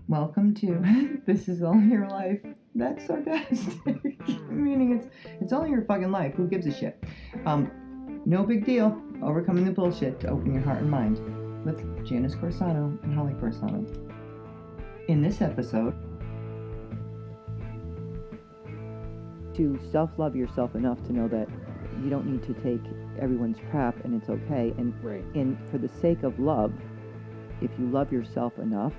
Welcome to This Is All Your Life. That's sarcastic. Meaning it's all your fucking life. Who gives a shit? No big deal. Overcoming the bullshit to open your heart and mind with Janice Corsano and Holly Corsano. In this episode, to self-love yourself enough to know that you don't need to take everyone's crap and it's okay. And for the sake of love, if you love yourself enough,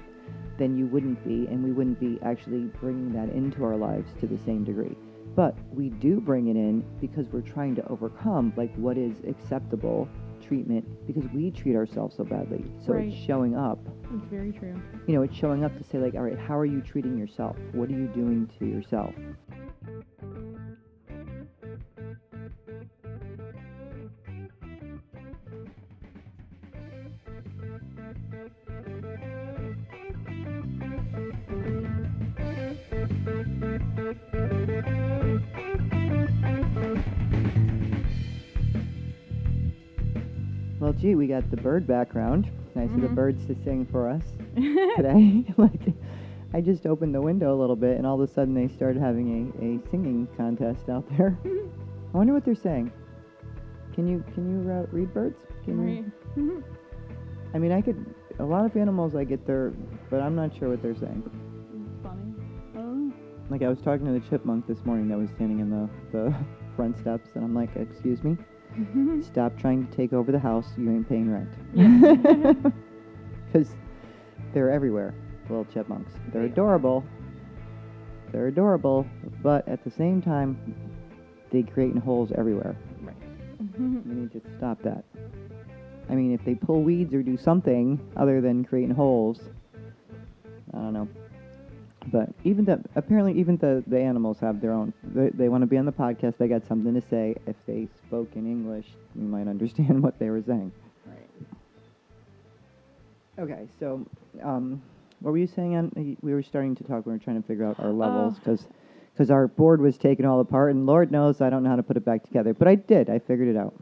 then you wouldn't be, and we wouldn't be actually bringing that into our lives to the same degree. But we do bring it in because we're trying to overcome, like, what is acceptable treatment, because we treat ourselves so badly. So It's showing up. It's very true. You know, it's showing up to say, like, all right, how are you treating yourself? What are you doing to yourself? Well, gee, we got the bird background. Nice of the birds to sing for us today. Like, I just opened the window a little bit, and all of a sudden they started having a singing contest out there. I wonder what they're saying. Can you read birds? I mean, I could. A lot of animals I get there, but I'm not sure what they're saying. It's funny. Oh. Like, I was talking to the chipmunk this morning that was standing in the front steps, and I'm like, excuse me? Stop trying to take over the house. You ain't paying rent. Because they're everywhere, little chipmunks. They're adorable. They're adorable, but at the same time, they create holes everywhere. Right. We need to stop that. I mean, if they pull weeds or do something other than creating holes, I don't know. But apparently even the animals have their own. They want to be on the podcast. They got something to say. If they spoke in English, we might understand what they were saying. Right. Okay, so what were you saying? We were starting to talk. We were trying to figure out our levels because our board was taken all apart, and Lord knows I don't know how to put it back together. But I did. I figured it out.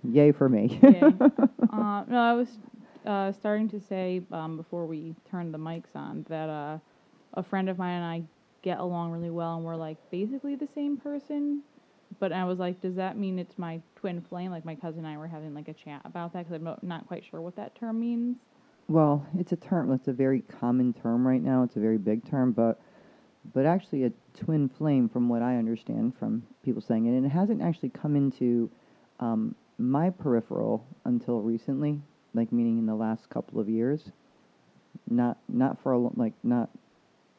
Yay for me. Yay. No, I was starting to say before we turned the mics on that a friend of mine and I get along really well, and we're like basically the same person. But I was like, does that mean it's my twin flame? Like, my cousin and I were having like a chat about that because I'm not quite sure what that term means. Well, it's a term. It's a very common term right now. It's a very big term, but actually a twin flame, from what I understand from people saying it, and it hasn't actually come into my peripheral until recently, like meaning in the last couple of years. Not for not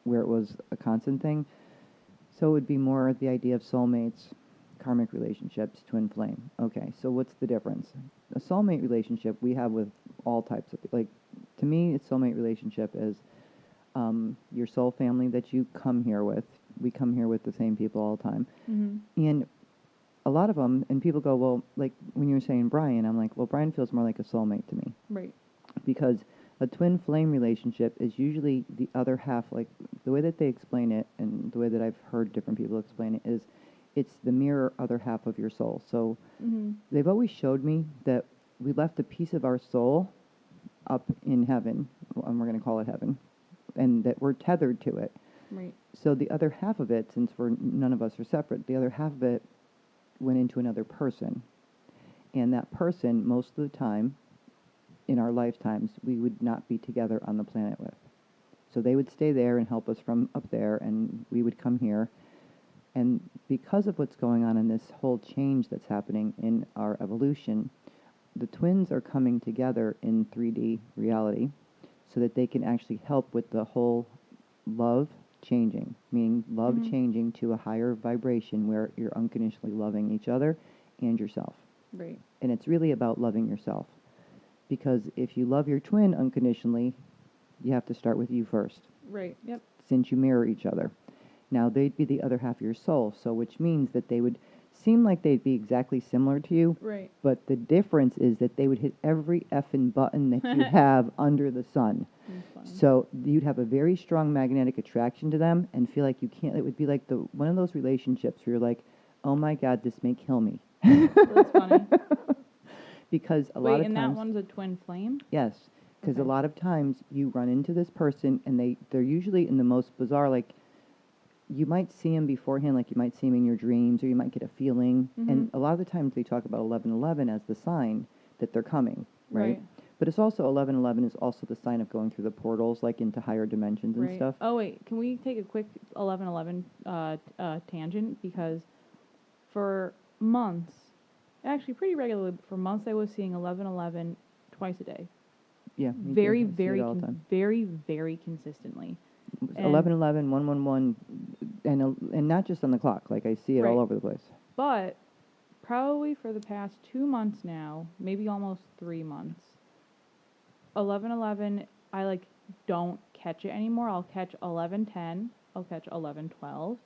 where it was a constant thing. So it would be more the idea of soulmates, karmic relationships, twin flame. Okay, so what's the difference? A soulmate relationship we have with all types of, like, to me, a soulmate relationship is your soul family that you come here with. We come here with the same people all the time. Mm-hmm. And a lot of them, and people go, well, like when you were saying Brian, I'm like, well, Brian feels more like a soulmate to me. Right. Because a twin flame relationship is usually the other half, like the way that they explain it and the way that I've heard different people explain it is it's the mirror other half of your soul. So they've always showed me that we left a piece of our soul up in heaven, and we're going to call it heaven, and that we're tethered to it. Right. So the other half of it, since none of us are separate, the other half of it went into another person. And that person, most of the time, in our lifetimes, we would not be together on the planet with. So they would stay there and help us from up there, and we would come here. And because of what's going on in this whole change that's happening in our evolution, the twins are coming together in 3D reality so that they can actually help with the whole love changing, meaning love changing to a higher vibration where you're unconditionally loving each other and yourself. Right. And it's really about loving yourself. Because if you love your twin unconditionally, you have to start with you first. Right, yep. Since you mirror each other. Now, they'd be the other half of your soul, so which means that they would seem like they'd be exactly similar to you. Right. But the difference is that they would hit every effing button that you have under the sun. So you'd have a very strong magnetic attraction to them and feel like you can't. It would be like one of those relationships where you're like, oh my God, this may kill me. That's funny. Because a lot of times... Wait, and that one's a twin flame? Yes. Because a Okay. lot of times you run into this person and they're usually in the most bizarre, like, you might see them beforehand, like you might see them in your dreams, or you might get a feeling. And Mhm. a lot of the times they talk about 1111 as the sign that they're coming, right? Right. But it's also 1111 is also the sign of going through the portals, like into higher dimensions and Right. stuff. Oh wait, can we take a quick 11:11 tangent? Because for months, actually pretty regularly, but for months I was seeing 11:11 twice a day. Yeah, me Very, too. I see it all the time. very, very consistently. And 1111, 111, and not just on the clock. Like I see it Right. all over the place. But probably for the past 2 months now, maybe almost 3 months, 11:11, I like don't catch it anymore. I'll catch 11:10. I'll catch 11:12.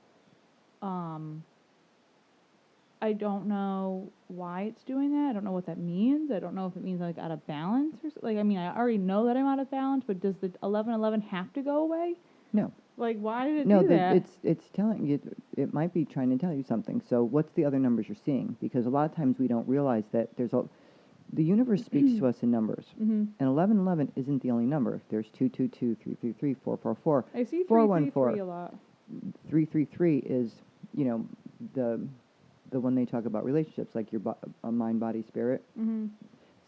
I don't know why it's doing that. I don't know what that means. I don't know if it means like out of balance or like. I mean, I already know that I'm out of balance, but does the 11:11 have to go away? No. Like, why did it No, do that? it's telling you, it might be trying to tell you something. So what's the other numbers you're seeing? Because a lot of times we don't realize that the universe speaks to us in numbers. Mm-hmm. And 1111 isn't the only number. There's 222, 333, 444, I see 414. 333 a lot. 333 is, you know, the one they talk about relationships, like your mind, body, spirit. Mm-hmm.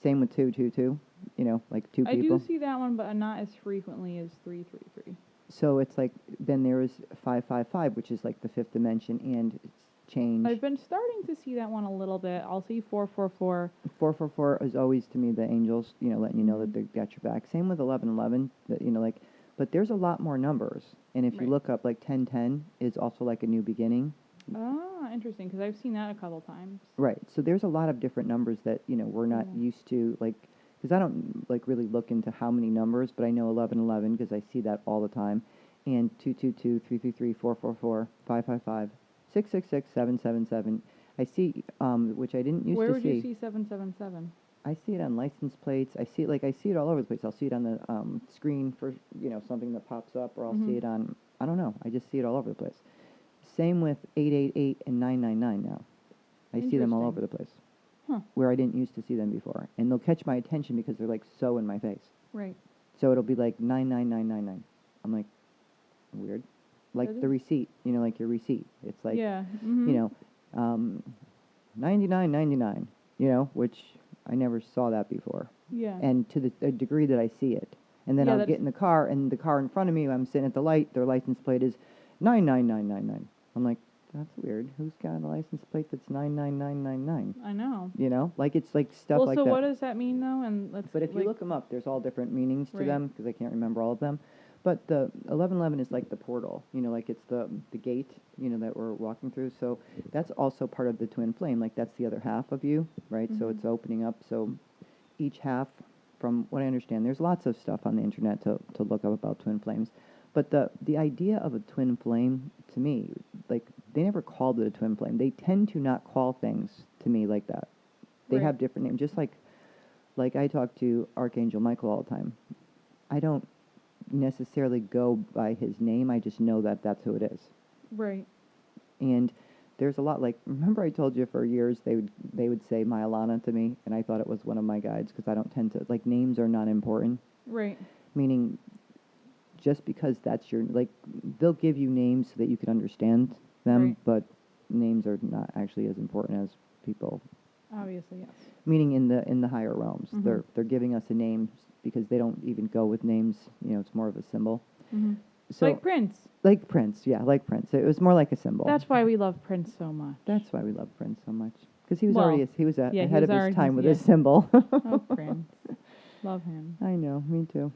Same with 222, you know, like two I people. do see that one, but not as frequently as 333. So it's like, then there is 555, which is like the fifth dimension, and it's change. I've been starting to see that one a little bit. I'll see 444. 444 is always, to me, the angels, you know, letting you know that they've got your back. Same with 1111, that, you know, like, but there's a lot more numbers. And if you Right. look up, like 1010 is also like a new beginning. Ah, interesting, because I've seen that a couple times. Right. So there's a lot of different numbers that, you know, we're not Yeah. used to, like, because I don't, like, really look into how many numbers, but I know 1111 because I see that all the time. And 222, 333, 444, 555, 666, 777. I see, which I didn't used Where to would see. you see 777? I see it on license plates. I see it all over the place. I'll see it on the screen for, you know, something that pops up, or I'll see it on, I don't know. I just see it all over the place. Same with 888 and 999 now. I see them all over the place. Huh. Where I didn't used to see them before. And they'll catch my attention because they're like so in my face. Right. So it'll be like 99999. I'm like, weird. Like That the is- receipt, you know, like your receipt. It's like, yeah. Mm-hmm. you know, 99.99, you know, which I never saw that before. Yeah. And to the degree that I see it. And then Yeah, I'll that's- get in the car, and the car in front of me, I'm sitting at the light, their license plate is 99999. I'm like, that's weird. Who's got a license plate that's 99999? I know. You know, like it's like stuff Well, like so that. what does that mean, though? And let's. But if you like, look them up, there's all different meanings to Right. them because I can't remember all of them. But the 1111 is like the portal, you know, like it's the gate, you know, that we're walking through. So that's also part of the twin flame. Like that's the other half of you, right? So it's opening up. So each half, from what I understand, there's lots of stuff on the internet to look up about twin flames. But the idea of a twin flame, to me, like they never called it a twin flame. They tend to not call things to me like that. They Right. have different names. Just like I talk to Archangel Michael all the time. I don't necessarily go by his name. I just know that that's who it is. Right. And there's a lot, like, remember I told you for years they would say Myalana to me, and I thought it was one of my guides because I don't tend to, like, names are not important. Right. Meaning, just because that's your, like, they'll give you names so that you can understand them, Right. but names are not actually as important as people. Obviously, yes. Meaning in the higher realms, Mhm. they're giving us a name because they don't even go with names. You know, it's more of a symbol. Mm-hmm. So Like Prince. like Prince, yeah, like Prince. It was more like a symbol. That's why we love Prince so much. That's why we love Prince so much, because he was Well, already yeah, he ahead was of his already- time with yeah. his symbol. Oh, Prince. Love him. I know, me too.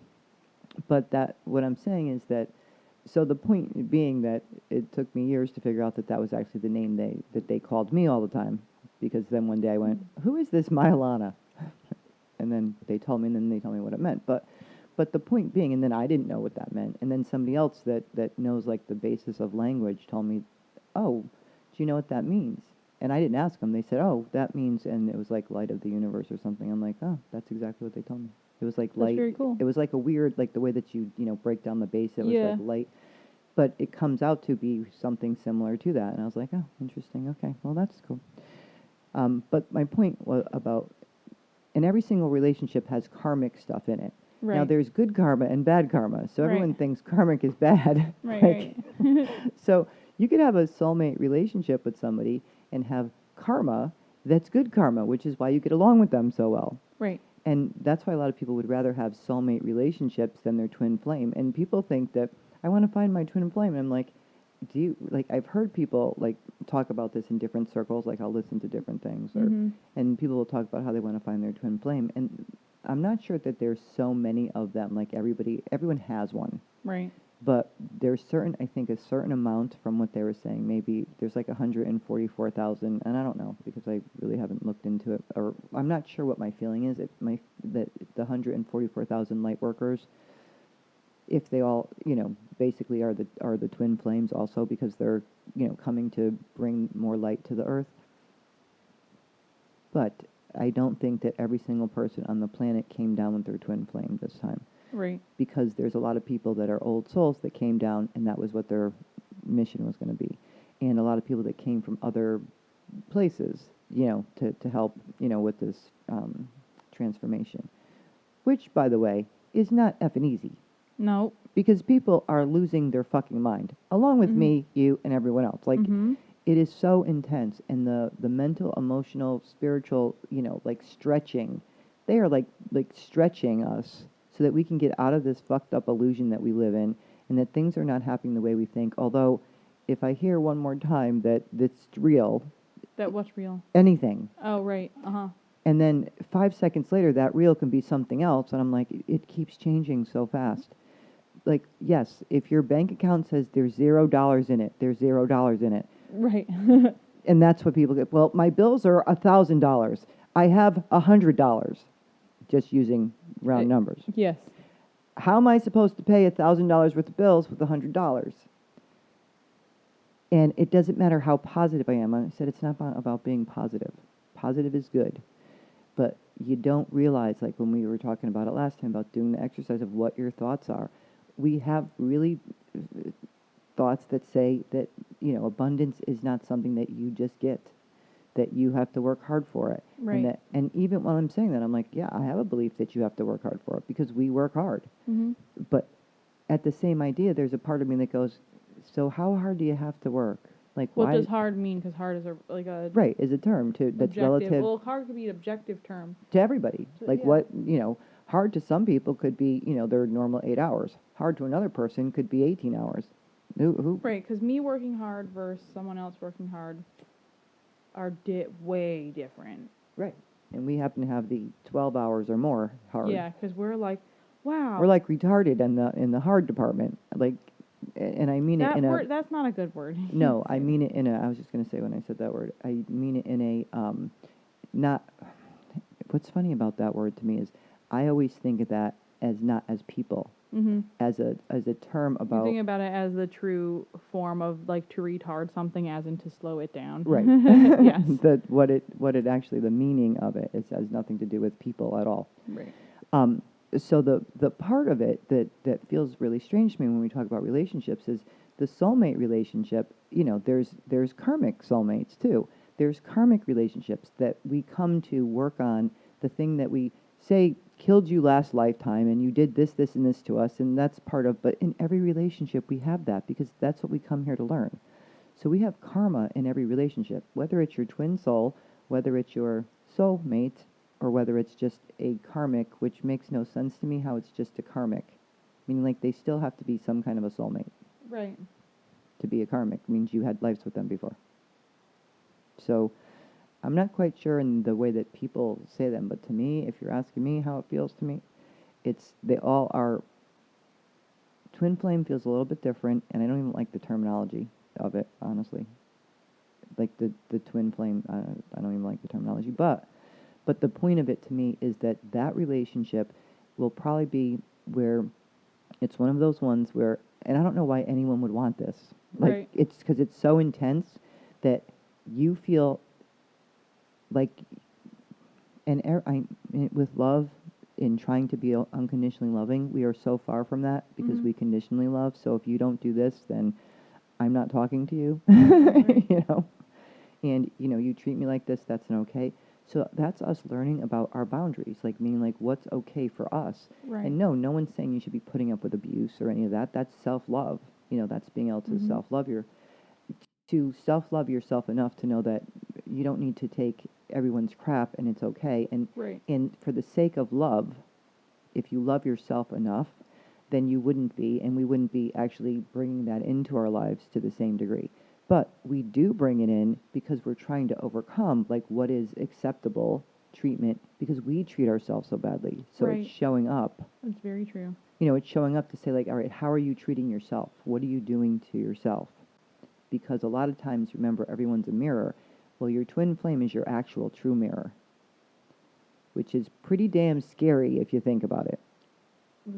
But what I'm saying is that, so the point being that it took me years to figure out that that was actually the name they called me all the time, because then one day I went, who is this Myalana? And then they told me, and then they told me what it meant. But the point being, and then I didn't know what that meant, and then somebody else that knows like the basis of language told me, oh, do you know what that means? And I didn't ask them. They said, oh, that means, and it was like light of the universe or something. I'm like, oh, that's exactly what they told me. It was like light. very cool. It was like a weird, like the way that you break down the base. It was Yeah. like light, but it comes out to be something similar to that. And I was like, oh, interesting. Okay, well, that's cool. But my point was about, and every single relationship has karmic stuff in it. Right. Now, there's good karma and bad karma. So everyone Right. thinks karmic is bad. Right, right. So you could have a soulmate relationship with somebody and have karma that's good karma, which is why you get along with them so well. Right. And that's why a lot of people would rather have soulmate relationships than their twin flame. And people think that I want to find my twin flame. And I'm like, do you, like, I've heard people like talk about this in different circles. Like I'll listen to different things, or and people will talk about how they want to find their twin flame. And I'm not sure that there's so many of them. Like everyone has one. Right. But there's I think a certain amount from what they were saying, maybe there's like 144,000, and I don't know because I really haven't looked into it, or I'm not sure what my feeling is. That the 144,000 light workers, if they all, basically are the twin flames also because they're, coming to bring more light to the earth. But I don't think that every single person on the planet came down with their twin flame this time. Right. Because there's a lot of people that are old souls that came down, and that was what their mission was going to be. And a lot of people that came from other places, to help, with this transformation. Which, by the way, is not effing easy. No. Because people are losing their fucking mind, along with me, you, and everyone else. Like, it is so intense, and the mental, emotional, spiritual, like stretching, they are like stretching us so that we can get out of this fucked up illusion that we live in, and that things are not happening the way we think. Although, if I hear one more time that it's real... That what's real? Anything. Oh, right. Uh-huh. And then 5 seconds later, that real can be something else, and I'm like, it keeps changing so fast. Like, yes, if your bank account says there's $0 in it, there's $0 in it. Right. And that's what people get. Well, my bills are $1,000. I have $100. Just using round numbers. Yes. How am I supposed to pay $1,000 worth of bills with $100? And it doesn't matter how positive I am. I said it's not about being positive. Positive is good. But you don't realize, like when we were talking about it last time, about doing the exercise of what your thoughts are. We have really thoughts that say that, abundance is not something that you just get. That you have to work hard for it. Right. And even while I'm saying that, I'm like, yeah, I have a belief that you have to work hard for it because we work hard. But at the same idea, there's a part of me that goes, so how hard do you have to work? Like, what why does hard mean? Because hard is a right, is a term that's objective. relative. Well, hard could be an objective term to everybody. Like yeah. what, hard to some people could be, their normal 8 hours. Hard to another person could be 18 hours. Who? Right, because me working hard versus someone else working hard are way different. Right. And we happen to have the 12 hours or more hard. Yeah, because we're like, wow. We're like retarded in the hard department. Like, and I mean that it in word, that's not a good word. No, I mean it in I was just going to say when I said that word, I mean it in a, not, what's funny about that word to me is I always think of that as not as people. As a term about... You think about it as the true form of, like, to retard something as in to slow it down. Right. Yes. What it actually, the meaning of it, has nothing to do with people at all. Right. So the part of it that feels really strange to me when we talk about relationships is the soulmate relationship. There's karmic soulmates too. There's karmic relationships that we come to work on, the thing that we say killed you last lifetime and you did this, and this to us, and that's part of, but in every relationship we have that because that's what we come here to learn. So we have karma in every relationship, whether it's your twin soul, whether it's your soulmate, or whether it's just a karmic, which makes no sense to me how it's just a karmic. Meaning like they still have to be some kind of a soulmate. Right. To be a karmic means you had lives with them before. So I'm not quite sure in the way that people say them, but to me, if you're asking me how it feels to me, they all are... Twin flame feels a little bit different, and I don't even like the terminology of it, honestly. Like the twin flame, I don't even like the terminology, but the point of it to me is that relationship will probably be where it's one of those ones where, and I don't know why anyone would want this. Like, right. It's because it's so intense that you feel like, with love, in trying to be unconditionally loving, we are so far from that because we conditionally love. So if you don't do this, then I'm not talking to you, Right. And, you treat me like this, that's an okay. So that's us learning about our boundaries, like meaning like what's okay for us. Right. And no one's saying you should be putting up with abuse or any of that. That's self-love. That's being able to self-love yourself enough to know that you don't need to take everyone's crap and it's okay. Right. And for the sake of love, if you love yourself enough, then you wouldn't be, and we wouldn't be actually bringing that into our lives to the same degree. But we do bring it in because we're trying to overcome, like, what is acceptable treatment because we treat ourselves so badly. So Right. it's showing up. That's very true. It's showing up to say, like, all right, how are you treating yourself? What are you doing to yourself? Because a lot of times, remember, everyone's a mirror. Well, your twin flame is your actual true mirror, which is pretty damn scary if you think about it.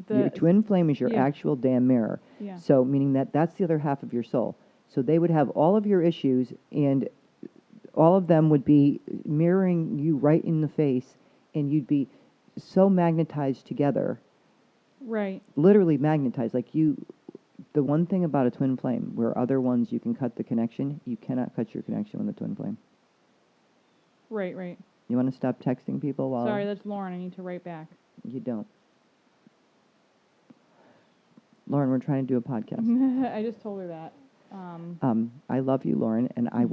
Your twin flame is your actual damn mirror. Yeah. So meaning that that's the other half of your soul. So they would have all of your issues and all of them would be mirroring you right in the face and you'd be so magnetized together. Right. Literally magnetized. Like the one thing about a twin flame, where other ones you can cut the connection, you cannot cut your connection with a twin flame. Right, right. You want to stop texting people while... Sorry, that's Lauren. I need to write back. You don't. Lauren, we're trying to do a podcast. I just told her that. I love you, Lauren, and I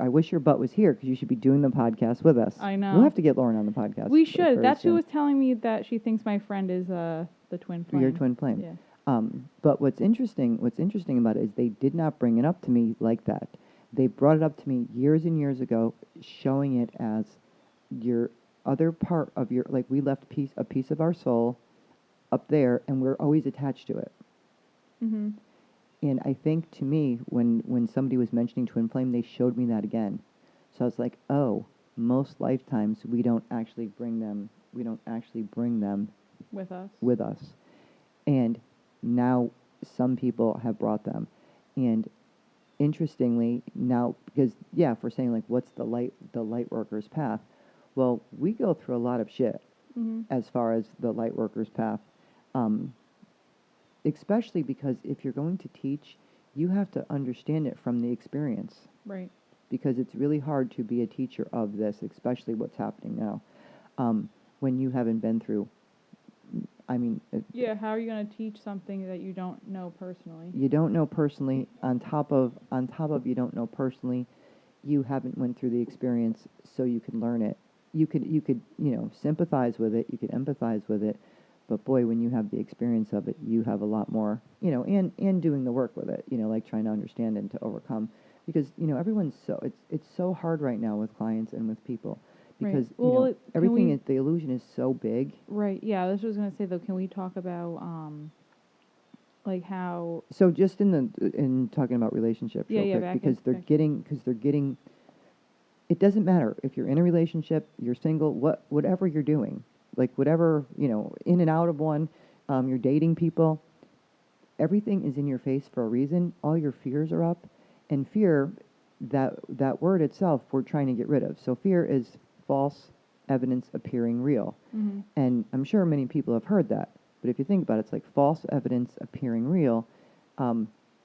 wish your butt was here because you should be doing the podcast with us. I know. We'll have to get Lauren on the podcast. We should. That's soon. who was telling me that she thinks my friend is the twin flame. Your twin flame. Yeah. But what's interesting about it is they did not bring it up to me like that. They brought it up to me years and years ago, showing it as your other part of your, like we left a piece of our soul up there, and we're always attached to it. Mm-hmm. And I think to me, when somebody was mentioning twin flame, they showed me that again. So I was like, oh, most lifetimes we don't actually bring them with us. And now some people have brought them. And interestingly, now, because if we're saying like what's the light worker's path? Well, we go through a lot of shit as far as the light worker's path. Especially because if you're going to teach, you have to understand it from the experience. Right. Because it's really hard to be a teacher of this, especially what's happening now, when you haven't been through. I mean... how are you going to teach something that you don't know personally? You don't know personally. On top of you don't know personally, you haven't went through the experience, so you can learn it. You could sympathize with it, you could empathize with it, but boy, when you have the experience of it, you have a lot more, and doing the work with it, like trying to understand and to overcome, because everyone's it's so hard right now with clients and with people, because everything the illusion is so big. Right. Yeah, this was going to say though. Can we talk about like how? So just in talking about relationships, real quick, because they're getting. It doesn't matter if you're in a relationship, you're single, whatever you're doing. Like whatever, in and out of one, you're dating people, everything is in your face for a reason. All your fears are up. And fear, that word itself, we're trying to get rid of. So fear is false evidence appearing real. Mm-hmm. And I'm sure many people have heard that. But if you think about it, it's like false evidence appearing real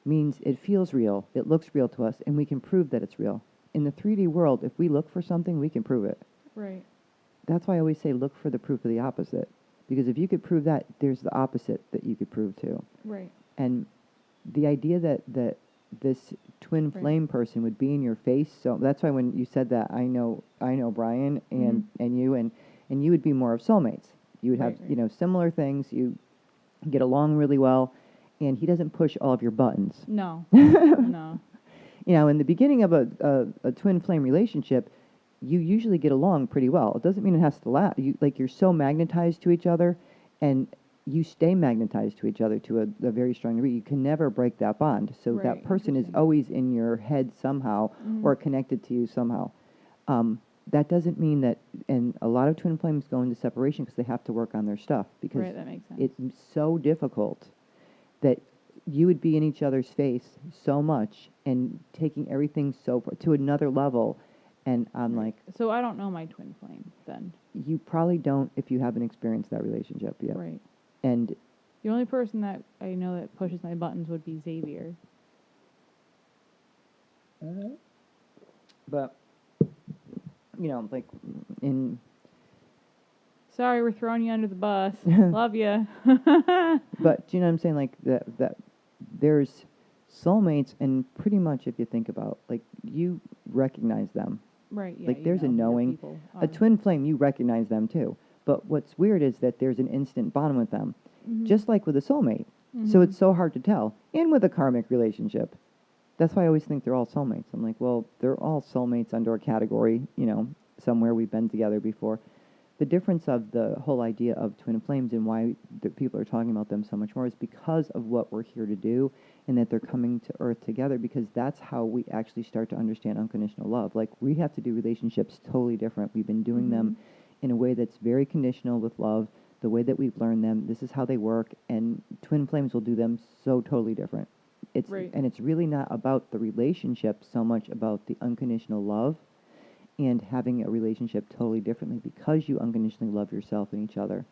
means it feels real, it looks real to us, and we can prove that it's real. In the 3D world, if we look for something, we can prove it. Right. That's why I always say look for the proof of the opposite. Because if you could prove that, there's the opposite that you could prove too. Right. And the idea that this twin flame person would be in your face, so that's why when you said that, I know Brian and you, and you would be more of soulmates. You would have, similar things. You get along really well, and he doesn't push all of your buttons. No. No. In the beginning of a twin flame relationship, you usually get along pretty well. It doesn't mean it has to last. You're so magnetized to each other, and you stay magnetized to each other to a very strong degree. You can never break that bond. So that person is always in your head somehow or connected to you somehow. That doesn't mean that, and a lot of twin flames go into separation because they have to work on their stuff. Because that makes sense. It's so difficult that you would be in each other's face so much and taking everything to another level. And I'm like... So I don't know my twin flame, then. You probably don't if you haven't experienced that relationship yet. Right. And... The only person that I know that pushes my buttons would be Xavier. But... you know, like in Sorry, we're throwing you under the bus. Love you. but do you know what I'm saying? Like that there's soulmates, and pretty much if you think about, like, you recognize them. Right, yeah. Like there's a who your knowing. people A are. twin flame, you recognize them too. But what's weird is that there's an instant bond with them, just like with a soulmate. So it's so hard to tell. And with a karmic relationship. That's why I always think they're all soulmates. I'm like, well, they're all soulmates under a category, you know, somewhere we've been together before. The difference of the whole idea of twin flames and why the people are talking about them so much more is because of what we're here to do, and that they're coming to Earth together, because that's how we actually start to understand unconditional love. Like, we have to do relationships totally different. We've been doing them in a way that's very conditional with love, the way that we've learned them. This is how they work, and twin flames will do them so totally different. And it's really not about the relationship so much about the unconditional love and having a relationship totally differently, because you unconditionally love yourself and each other.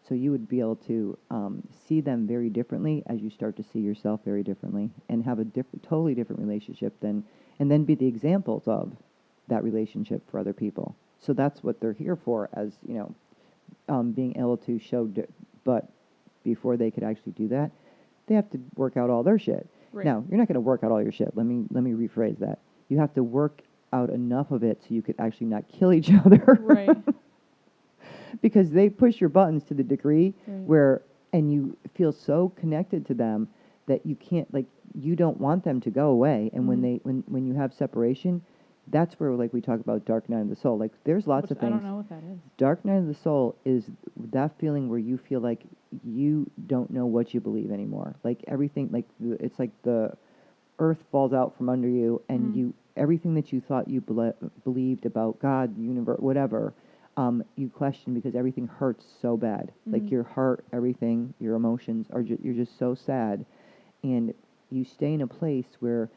So you would be able to see them very differently as you start to see yourself very differently, and have a totally different relationship and then be the examples of that relationship for other people. So that's what they're here for, as, you know, being able to show. But before they could actually do that, they have to work out all their shit. Right. Now, you're not going to work out all your shit. Let me rephrase that. You have to work out enough of it so you could actually not kill each other. Right. Because they push your buttons to the degree Right. where, and you feel so connected to them that you can't, like, you don't want them to go away. And when you have separation, that's where, like, we talk about dark night of the soul. Like, there's lots of things. I don't know what that is. Dark night of the soul is that feeling where you feel like you don't know what you believe anymore. Like, everything, like, it's like the earth falls out from under you, and you, everything that you thought you believed about God, the universe, whatever, you question, because everything hurts so bad. Like, your heart, everything, your emotions are you're just so sad, and you stay in a place where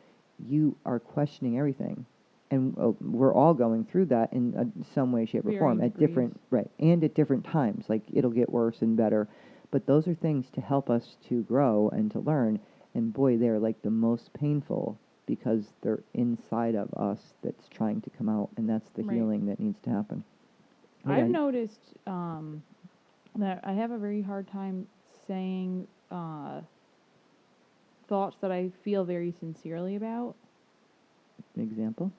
you are questioning everything. And we're all going through that in some way, shape, or form at different, right, and at different times. Like, it'll get worse and better, but those are things to help us to grow and to learn. And boy, they're like the most painful, because they're inside of us that's trying to come out, and that's the healing that needs to happen. I've noticed that I have a very hard time saying thoughts that I feel very sincerely about. Example?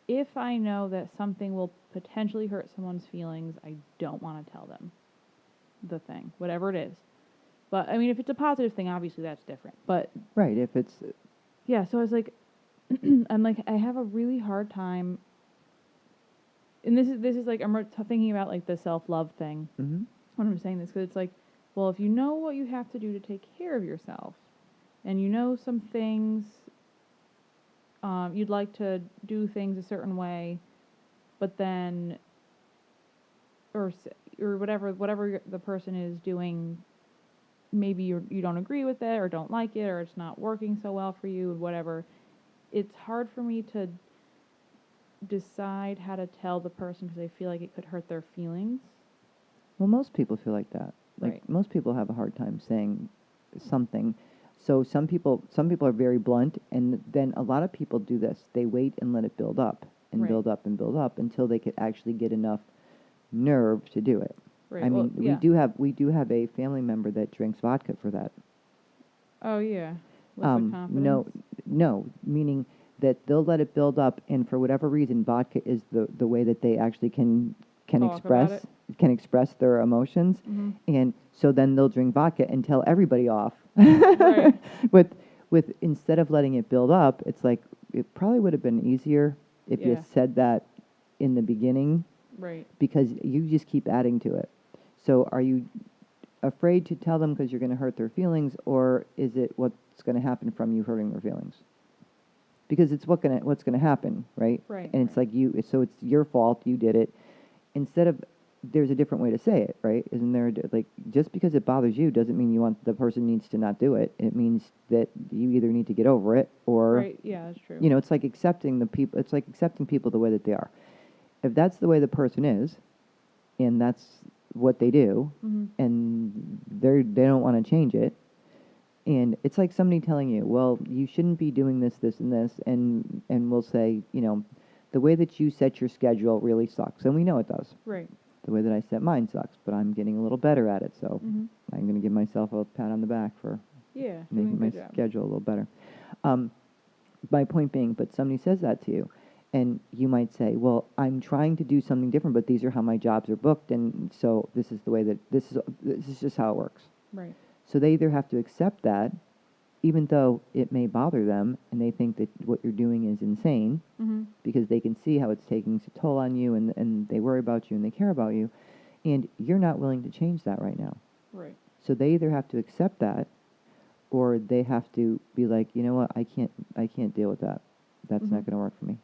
If I know that something will potentially hurt someone's feelings, I don't want to tell them the thing, whatever it is. But, I mean, if it's a positive thing, obviously that's different. But right, if it's... Yeah, so I was like, I'm like, I have a really hard time, and this is like, I'm thinking about, like, the self-love thing when I'm saying this, because it's like, well, if you know what you have to do to take care of yourself, and you know some things, you'd like to do things a certain way, but then, or whatever the person is doing, maybe you don't agree with it, or don't like it, or it's not working so well for you, whatever. It's hard for me to decide how to tell the person, because I feel like it could hurt their feelings. Well, most people feel like that. Like, Right. most people have a hard time saying something. So some people are very blunt, and then a lot of people do this. They wait and let it build up and build up and build up until they could actually get enough nerve to do it. Right. I mean, yeah. we do have a family member that drinks vodka for that. Oh yeah. Liquid confidence. No, meaning that they'll let it build up, and for whatever reason, vodka is the way that they actually can express their emotions, and so then they'll drink vodka and tell everybody off. Right. with instead of letting it build up, it's like, it probably would have been easier if you said that in the beginning, right? Because you just keep adding to it. So are you afraid to tell them because you're going to hurt their feelings, or is it what's going to happen from you hurting their feelings? Because it's what's going to happen, right? Right. And it's like so it's your fault, you did it. Instead of, there's a different way to say it, right? Isn't there, like, just because it bothers you doesn't mean you want the person needs to not do it. It means that you either need to get over it, or, right, yeah, that's true. You know, it's like accepting it's like accepting people the way that they are. If that's the way the person is, and that's what they do, and they don't want to change it, And it's like somebody telling you, well, you shouldn't be doing this, this, and this, and we'll say, you know, the way that you set your schedule really sucks, and we know it does. Right. The way that I set mine sucks, but I'm getting a little better at it, so Mm-hmm. I'm going to give myself a pat on the back for Yeah. making my schedule a little better. My point being, but somebody says that to you, and you might say, well, I'm trying to do something different, but these are how my jobs are booked, and so this is the way that this is just how it works. Right. So they either have to accept that, even though it may bother them, and they think that what you're doing is insane, Mm-hmm. because they can see how it's taking a toll on you, and they worry about you, and they care about you, and you're not willing to change that right now. Right. So they either have to accept that, or they have to be like, you know what, I can't deal with that. That's not going to work for me.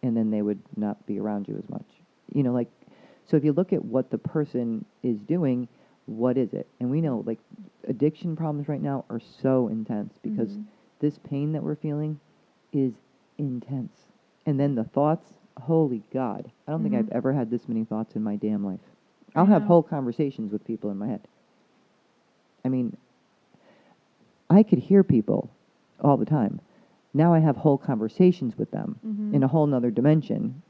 And then they would not be around you as much. You know, like, so if you look at what the person is doing, what is it? And we know, like, addiction problems right now are so intense because this pain that we're feeling is intense. And then the thoughts, holy God, I don't think I've ever had this many thoughts in my damn life. I'll have whole conversations with people in my head. I mean, I could hear people all the time. Now I have whole conversations with them in a whole nother dimension.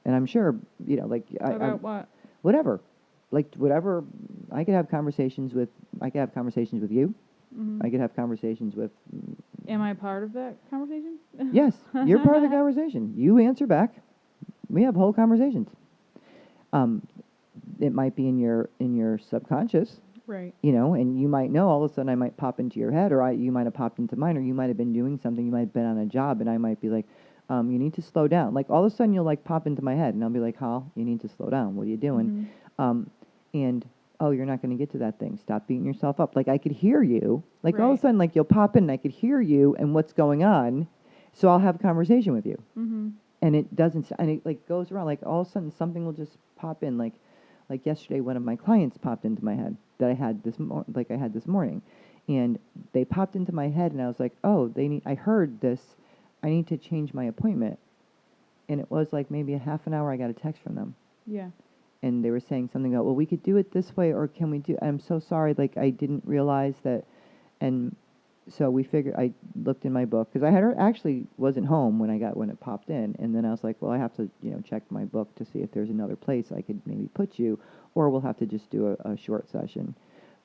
And I'm sure, you know, like... About what? Whatever. Like, whatever. I could have conversations with you. I could have conversations with... Am I part of that conversation? Yes, you're part of the conversation. You answer back. We have whole conversations. It might be in your subconscious. Right. You know, and you might know all of a sudden I might pop into your head, or you might have popped into mine, or you might have been doing something, you might have been on a job, and I might be like, you need to slow down. Like, all of a sudden you'll, like, pop into my head, and I'll be like, Hal, you need to slow down. What are you doing? And, oh, you're not going to get to that thing. Stop beating yourself up. Like, I could hear you. Like, all of a sudden, like, you'll pop in, and I could hear you and what's going on, so I'll have a conversation with you. And it doesn't, and it, like, goes around. Like, all of a sudden something will just pop in. Like yesterday, one of my clients popped into my head that I had this morning, and they popped into my head, and I was like, oh, I heard this, I need to change my appointment, and it was like maybe a half an hour I got a text from them. Yeah. And they were saying something about, well, we could do it this way, or can we do, I'm so sorry, like, I didn't realize that, and so I looked in my book, because I actually wasn't home when it popped in, and then I was like, well, I have to, you know, check my book to see if there's another place I could maybe put you, or we'll have to just do a short session.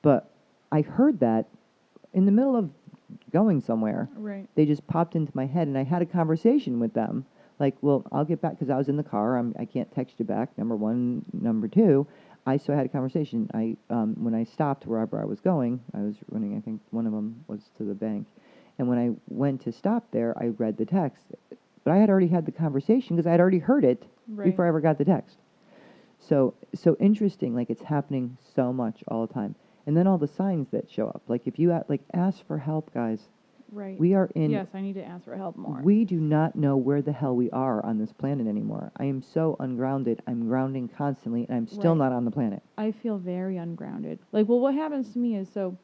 But I heard that in the middle of going somewhere. Right. They just popped into my head, and I had a conversation with them, like, well, I'll get back, because I was in the car, I can't text you back, number one. Number two, I had a conversation. When I stopped wherever I was going, I was running, I think one of them was to the bank. And when I went to stop there, I read the text. But I had already had the conversation because I had already heard it before I ever got the text. So interesting, like, it's happening so much all the time. And then all the signs that show up. Like, if you, ask for help, guys. Right. We are in... Yes, I need to ask for help more. We do not know where the hell we are on this planet anymore. I am so ungrounded. I'm grounding constantly, and I'm still not on the planet. I feel very ungrounded. Like, well, what happens to me is, so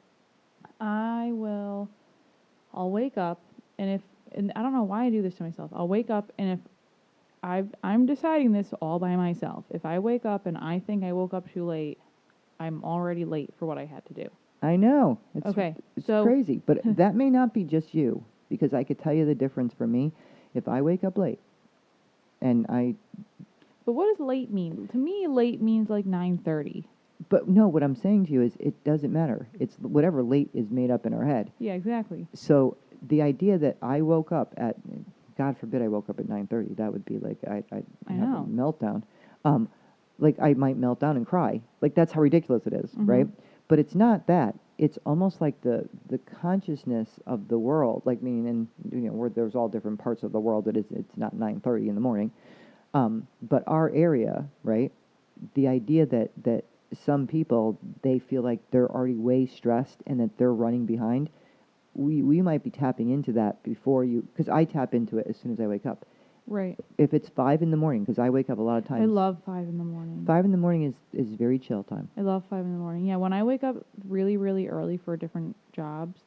I'll wake up, and I don't know why I do this to myself. I'll wake up, and if I'm deciding this all by myself. If I wake up and I think I woke up too late, I'm already late for what I had to do. I know. It's so crazy. But that may not be just you, because I could tell you the difference for me. If I wake up late, But what does late mean? To me, late means like 9:30. But no, what I'm saying to you is it doesn't matter. It's whatever late is made up in our head. Yeah, exactly. So the idea that I woke up at, God forbid I woke up at 9:30, that would be like, I'd have a meltdown. Like, I might melt down and cry. Like, that's how ridiculous it is, right? But it's not that. It's almost like the consciousness of the world, like, meaning, and, you know, where there's all different parts of the world that it's not 9:30 in the morning. But our area, right? The idea that some people, they feel like they're already way stressed and that they're running behind. We might be tapping into that before you, because I tap into it as soon as I wake up. Right. If it's 5 in the morning, because I wake up a lot of times. I love 5 in the morning. 5 in the morning is very chill time. I love 5 in the morning. Yeah, when I wake up really, really early for different jobs,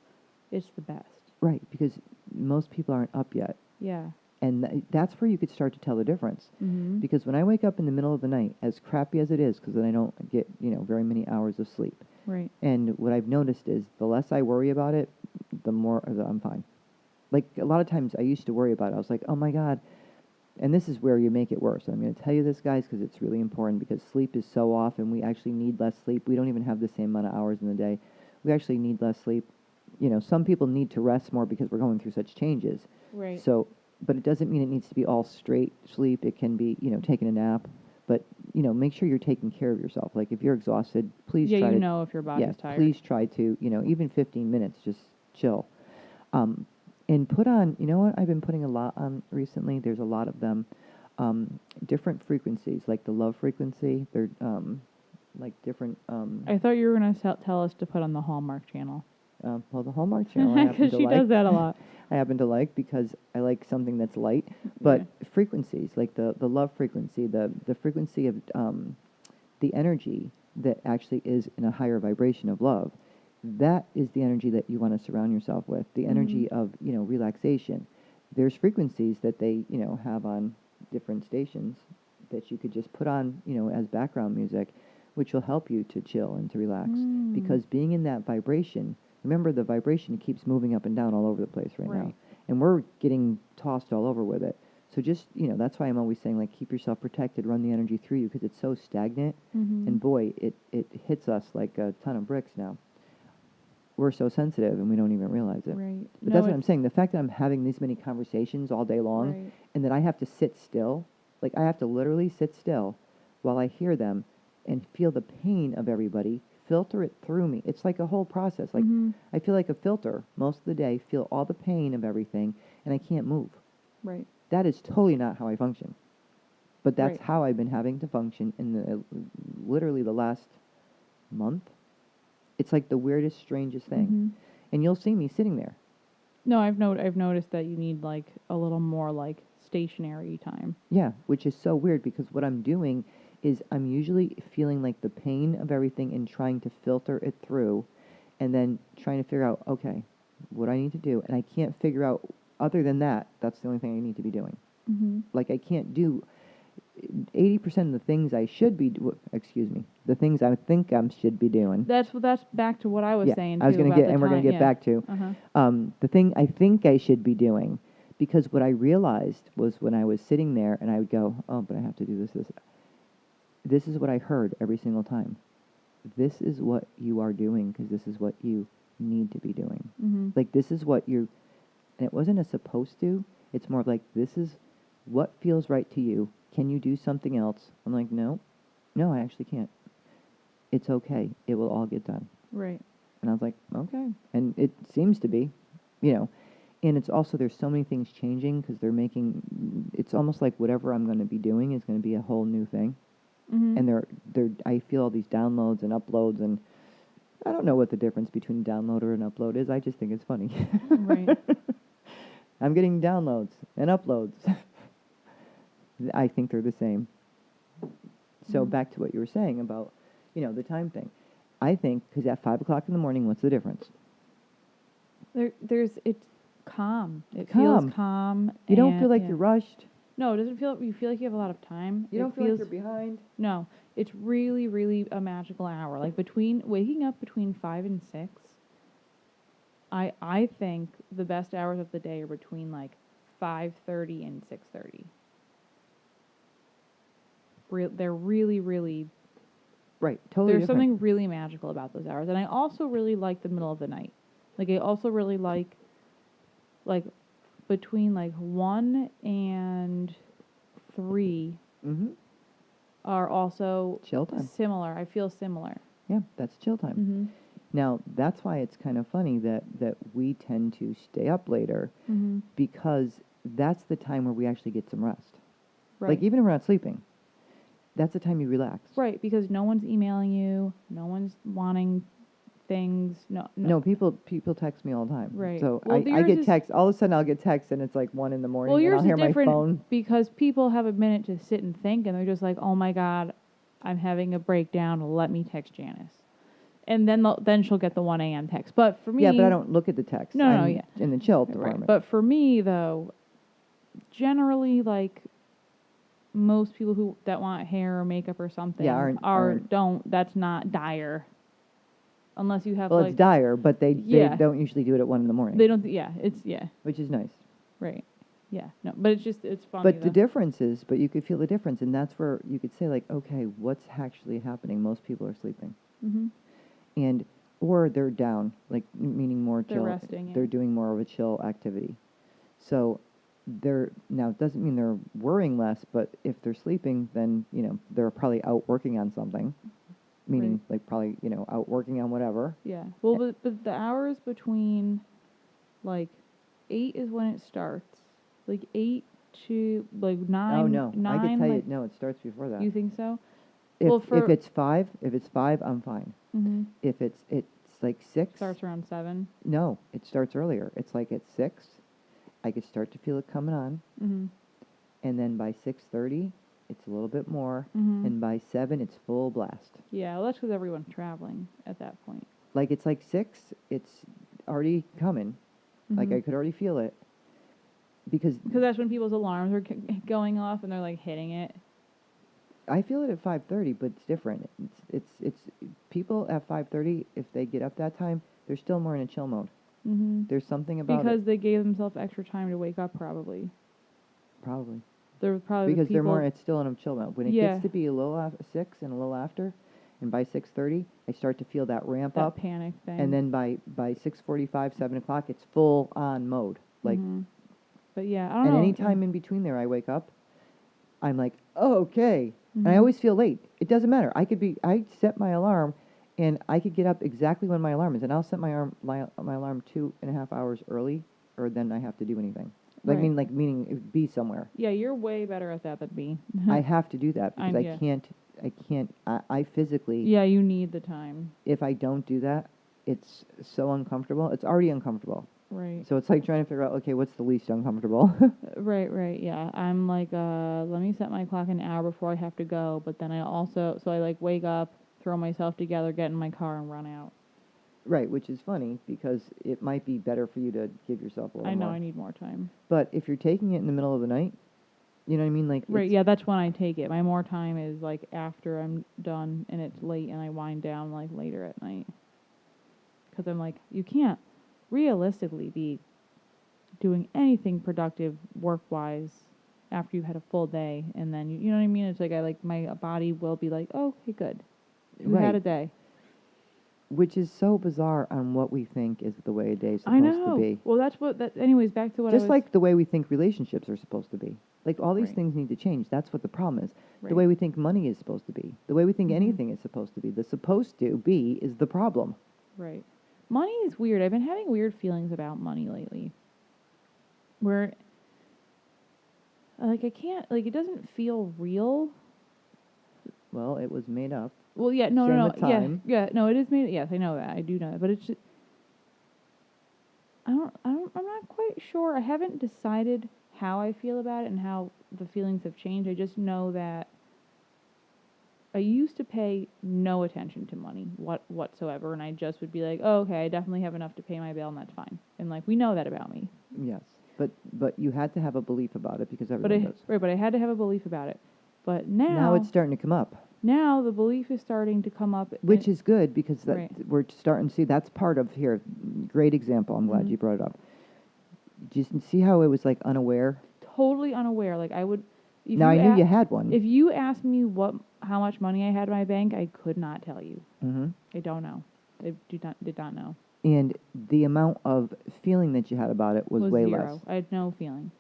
it's the best. Right, because most people aren't up yet. Yeah. And that's where you could start to tell the difference. Mm-hmm. Because when I wake up in the middle of the night, as crappy as it is, because then I don't get, very many hours of sleep. Right. And what I've noticed is the less I worry about it, the more I'm fine. Like, a lot of times I used to worry about it. I was like, oh my God. And this is where you make it worse. I'm going to tell you this, guys, because it's really important, because sleep is so off, and we actually need less sleep. We don't even have the same amount of hours in the day. We actually need less sleep. Some people need to rest more because we're going through such changes. Right. So, but it doesn't mean it needs to be all straight sleep. It can be, taking a nap. But, make sure you're taking care of yourself. Like, if you're exhausted, please try to... Yeah, you know if your body's tired. Please try to, even 15 minutes, just chill. And put on, you know what I've been putting a lot on recently? There's a lot of them. Different frequencies, like the love frequency. They're, like different... I thought you were going to tell us to put on the Hallmark channel. Well, the Hallmark channel I happen to Because she does that a lot. I happen to like, because I like something that's light. But frequencies, like the love frequency, the frequency of the energy that actually is in a higher vibration of love, that is the energy that you want to surround yourself with. The energy of, relaxation. There's frequencies that they, have on different stations that you could just put on, as background music, which will help you to chill and to relax. Because being in that vibration... Remember, the vibration keeps moving up and down all over the place right now. And we're getting tossed all over with it. So just, that's why I'm always saying, like, keep yourself protected, run the energy through you, because it's so stagnant. And boy, it hits us like a ton of bricks now. We're so sensitive, and we don't even realize it. Right. But that's what I'm saying. The fact that I'm having these many conversations all day long, and that I have to sit still, like, I have to literally sit still while I hear them and feel the pain of everybody, filter it through me. It's like a whole process. Like, I feel like a filter most of the day, feel all the pain of everything, and I can't move. Right. That is totally not how I function. But that's how I've been having to function in literally the last month. It's like the weirdest, strangest thing. And you'll see me sitting there. No, I've noticed that you need, like, a little more, like, stationary time. Yeah, which is so weird, because what I'm doing is I'm usually feeling like the pain of everything and trying to filter it through, and then trying to figure out, okay, what I need to do. And I can't figure out, other than that, that's the only thing I need to be doing. Like, I can't do 80% of the things I should be the things I think I should be doing. That's back to what I was saying, too. I was going to get, and we're going to get back to the thing I think I should be doing. Because what I realized was, when I was sitting there and I would go, oh, but I have to do this. This is what I heard every single time. This is what you are doing, because this is what you need to be doing. Like, this is what you're... And it wasn't a supposed to. It's more of like, this is what feels right to you. Can you do something else? I'm like, no, I actually can't. It's okay. It will all get done. Right. And I was like, okay. And it seems to be, And it's also, there's so many things changing, because they're making... It's almost like whatever I'm going to be doing is going to be a whole new thing. And I feel all these downloads and uploads, and I don't know what the difference between downloader and upload is. I just think it's funny. Right. I'm getting downloads and uploads. I think they're the same. So back to what you were saying about, the time thing. I think, because at 5 o'clock in the morning, what's the difference? It's calm. It feels calm. You don't feel like you're rushed. No, it doesn't feel... You feel like you have a lot of time. You don't feel like you're behind. No, it's really, really a magical hour. Like, waking up between 5 and 6, I think the best hours of the day are between, like, 5:30 and 6:30. They're really, really... Right, totally There's different. something really magical about those hours. And I also really like the middle of the night. Like, I also really like, between, like, 1 and 3 are also chill time. Similar. I feel similar. Yeah, that's chill time. Now, that's why it's kind of funny that we tend to stay up later, because that's the time where we actually get some rest. Right. Like, even if we're not sleeping, that's the time you relax. Right, because no one's emailing you, no one's wanting things. No, people text me all the time. Right. So Well, I get texts. All of a sudden, I'll get texts, and it's like 1 in the morning, and I'll hear my phone. Because people have a minute to sit and think, and they're just like, oh my God, I'm having a breakdown. Let me text Janice. And then she'll get the 1 a.m. text. But for me... Yeah, but I don't look at the text. No, I'm in the chill department. Right. But for me, though, generally, like, most people that want hair or makeup or something aren't. don't. That's not dire. Unless you have, Well, like... it's dire, but they Yeah. don't usually do it at 1 in the morning. They don't... Yeah, it's... Yeah. Which is nice. Right. Yeah. No, but it's just... It's funny, But though. the difference is, but you could feel the difference, and that's where you could say, like, okay, what's actually happening? Most people are sleeping. Mm-hmm. And, or they're down, like, meaning more They're chill. resting, yeah. They're doing more of a chill activity. So, now it doesn't mean they're worrying less, but if they're sleeping, then, they're probably out working on something. Meaning, Right. like, probably, out working on whatever. Yeah. Well, but the hours between, like, 8 is when it starts. Like, 8 to, like, 9. Oh, no. 9, I could tell like, you, no, it starts before that. You think so? If it's 5, I'm fine. Mm-hmm. If it's like 6. Starts around 7. No, it starts earlier. It's like at 6, I could start to feel it coming on. Mm-hmm. And then by 6:30, it's a little bit more. Mm-hmm. And by 7, it's full blast. Yeah, well, that's because everyone's traveling at that point. Like, it's like 6, it's already coming. Mm-hmm. Like, I could already feel it. Because that's when people's alarms are going off and they're, like, hitting it. I feel it at 5:30, but it's different. It's people at 5:30, if they get up that time, they're still more in a chill mode. Mm-hmm. There's something about because it. they gave themselves extra time to wake up, probably. Probably. There was probably Because they're people... more, it's still in a chill mode. When it gets to be a little after 6 and a little after, and by 6:30, I start to feel that ramp up. That panic thing. And then by 6:45, 7 o'clock, it's full on mode. Like, mm-hmm. But yeah, I don't know. And any time in between there, I wake up, I'm like, oh, okay. Mm-hmm. And I always feel late. It doesn't matter. I set my alarm, and I could get up exactly when my alarm is, and I'll set my alarm 2.5 hours early, or then I have to do anything. Like, Right. meaning be somewhere. Yeah, you're way better at that than me. I have to do that because yeah. I physically. Yeah, you need the time. If I don't do that, it's so uncomfortable. It's already uncomfortable. Right. So it's like trying to figure out, okay, what's the least uncomfortable? Right, yeah. I'm like, let me set my clock an hour before I have to go, but then I like wake up, throw myself together, get in my car, and run out. Right, which is funny because it might be better for you to give yourself a little more. I need more time. But if you're taking it in the middle of the night, you know what I mean? Like, right, yeah, that's when I take it. My more time is like after I'm done and it's late and I wind down like later at night. Because I'm like, you can't realistically be doing anything productive work-wise after you've had a full day, and then you know what I mean. It's like my body will be like, oh, okay, good, you had a day, which is so bizarre on what we think is the way a day is supposed to be. Well, anyways, back to what just like the way we think relationships are supposed to be. Like, all these Right. things need to change. That's what the problem is. Right. The way we think money is supposed to be. The way we think Mhm. anything is supposed to be. The supposed to be is the problem. Right. Money is weird. I've been having weird feelings about money lately. Where, like, I can't, like, it doesn't feel real. Well, it was made up. Well, yeah, no, time. yeah, no, it is made. Yes, I know that. I do know that, but it's just, I'm not quite sure. I haven't decided how I feel about it and how the feelings have changed. I just know that I used to pay no attention to money whatsoever, and I just would be like, oh, okay, I definitely have enough to pay my bill, and that's fine. And, like, we know that about me. Yes, but you had to have a belief about it because everyone does. Right, but I had to have a belief about it. But now it's starting to come up. Now the belief is starting to come up. Which is good because Right. we're starting to see that's part of here. Great example. I'm glad Mhm. you brought it up. Just see how it was like unaware? Totally unaware. Like, I would... Now, I knew you had one. If you asked me how much money I had in my bank, I could not tell you. Mm-hmm. I don't know. I did not know. And the amount of feeling that you had about it was way zero. less. I had no feeling.